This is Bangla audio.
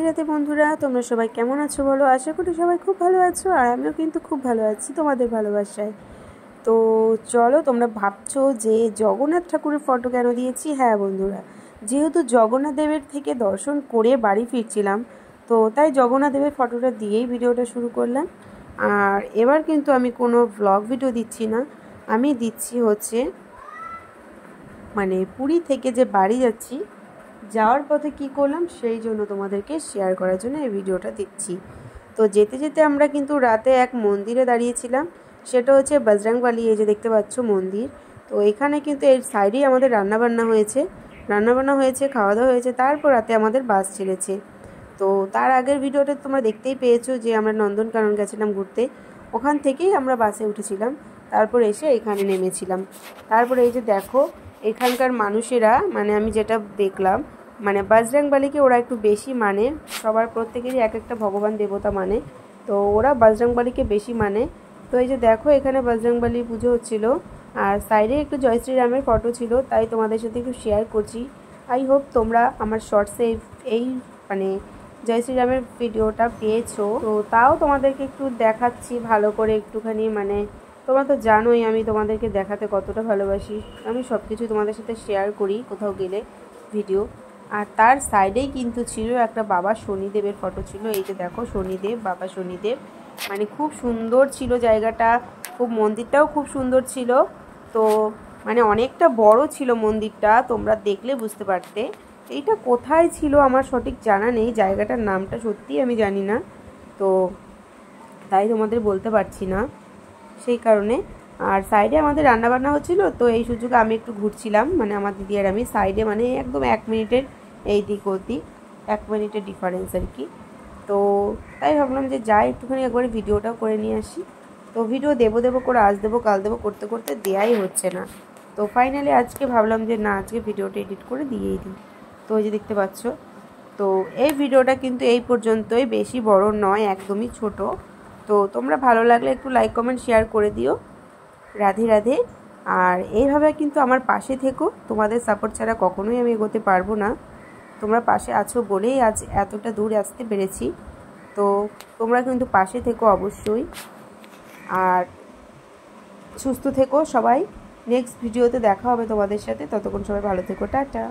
রাতে বন্ধুরা, তোমরা সবাই কেমন আছো বলো? আশা করি সবাই খুব ভালো আছো, আর আমিও কিন্তু খুব ভালো আছি তোমাদের ভালোবাসায়। তো চলো, তোমরা ভাবছো যে জগন্নাথ ঠাকুরের ফটো কেন দিয়েছি। হ্যাঁ বন্ধুরা, যেহেতু জগন্নাথ দেবের থেকে দর্শন করে বাড়ি ফিরছিলাম, তো তাই জগন্নাথ দেবের ফটোটা দিয়েই ভিডিওটা শুরু করলাম। আর এবার কিন্তু আমি কোনো ব্লগ ভিডিও দিচ্ছি না, আমি দিচ্ছি হচ্ছে পুরী থেকে যে বাড়ি যাচ্ছি, যাওয়ার পথে কি করলাম সেই জন্য তোমাদেরকে শেয়ার করার জন্য এই ভিডিওটা দিচ্ছি। তো যেতে যেতে আমরা কিন্তু রাতে এক মন্দিরে দাঁড়িয়েছিলাম, সেটা হচ্ছে বজরংবলী। এই যে দেখতে পাচ্ছ মন্দির, তো এখানে কিন্তু এর সাইডেই আমাদের রান্নাবান্না হয়েছে, খাওয়া দাওয়া হয়েছে, তারপর রাতে আমাদের বাস ছেড়েছে। তো তার আগের ভিডিওটা তোমরা দেখতেই পেয়েছো যে আমরা নন্দনকানন গেছিলাম ঘুরতে, ওখান থেকেই আমরা বাসে উঠেছিলাম, তারপর এসে এখানে নেমেছিলাম। তারপরে এই যে দেখো এখানকার মানুষেরা, আমি যেটা দেখলাম, বজরংবলীকে ওরা একটু বেশি সবার প্রত্যেকেরই এক একটা ভগবান দেবতা তো ওরা বজরংবলীকে বেশি তো এই যে দেখো এখানে বজরংবলী পুজো হচ্ছিল, আর সাইডে একটু জয় শ্রীরামের ফটো ছিল, তাই তোমাদের সাথে একটু শেয়ার করছি। আই হোপ তোমরা আমার শর্টসে এই জয় শ্রীরামের ভিডিওটা পেয়েছো, তো তাও তোমাদেরকে একটু দেখাচ্ছি ভালো করে একটুখানি। তোমরা তো জানোই আমি তোমাদেরকে দেখাতে কতটা ভালোবাসি, আমি সব কিছু তোমাদের সাথে শেয়ার করি কোথাও গেলে ভিডিও। আর তার সাইডেই কিন্তু ছিল একটা বাবা শনিদেবের ফটো ছিল। এই যে দেখো শনিদেব, বাবা শনিদেব, খুব সুন্দর ছিল জায়গাটা, মন্দিরটাও খুব সুন্দর ছিল। তো অনেকটা বড় ছিল মন্দিরটা, তোমরা দেখলে বুঝতে পারতে। এইটা কোথায় ছিল আমার সঠিক জানা নেই, জায়গাটার নামটা সত্যিই আমি জানি না, তো তাই তোমাদের বলতে পারছি না সেই কারণে। আর সাইডে আমাদের রান্নাবান্না হচ্ছিল, তো এই সুযোগে আমি একটু ঘুরছিলাম, আমার দিদি আর আমি সাইডে, একদম 1 মিনিটের এই দিক ওদিক, 1 মিনিটের ডিফারেন্স আর কি। তো তাই ভাবলাম যে যাই একটুখানি একবারে ভিডিওটাও করে নিয়ে আসি। তো ভিডিও দেবো করে আজ দেবো কাল দেবো করতে করতে দেয়াই হচ্ছে না, তো ফাইনালি আজকে ভাবলাম যে না, আজকে ভিডিওটা এডিট করে দিয়েই দিই। তো এই যে দেখতে পাচ্ছ, তো এই ভিডিওটা কিন্তু এই পর্যন্তই, বেশি বড় নয়, একদমই ছোট। তো তোমরা ভালো লাগলে একটু লাইক কমেন্ট শেয়ার করে দিও। রাধে রাধে। আর এইভাবে কিন্তু আমার পাশে থেকো, তোমাদের সাপোর্ট ছাড়া কখনোই আমি এগোতে পারবো না। তোমরা পাশে আছো বলেই আজ এতটা দূর আসতে পেরেছি, তো তোমরা কিন্তু পাশে থেকো অবশ্যই। আর সুস্থ থেকো সবাই, নেক্সট ভিডিওতে দেখা হবে তোমাদের সাথে, ততক্ষণ সবাই ভালো থেকো, টাটা।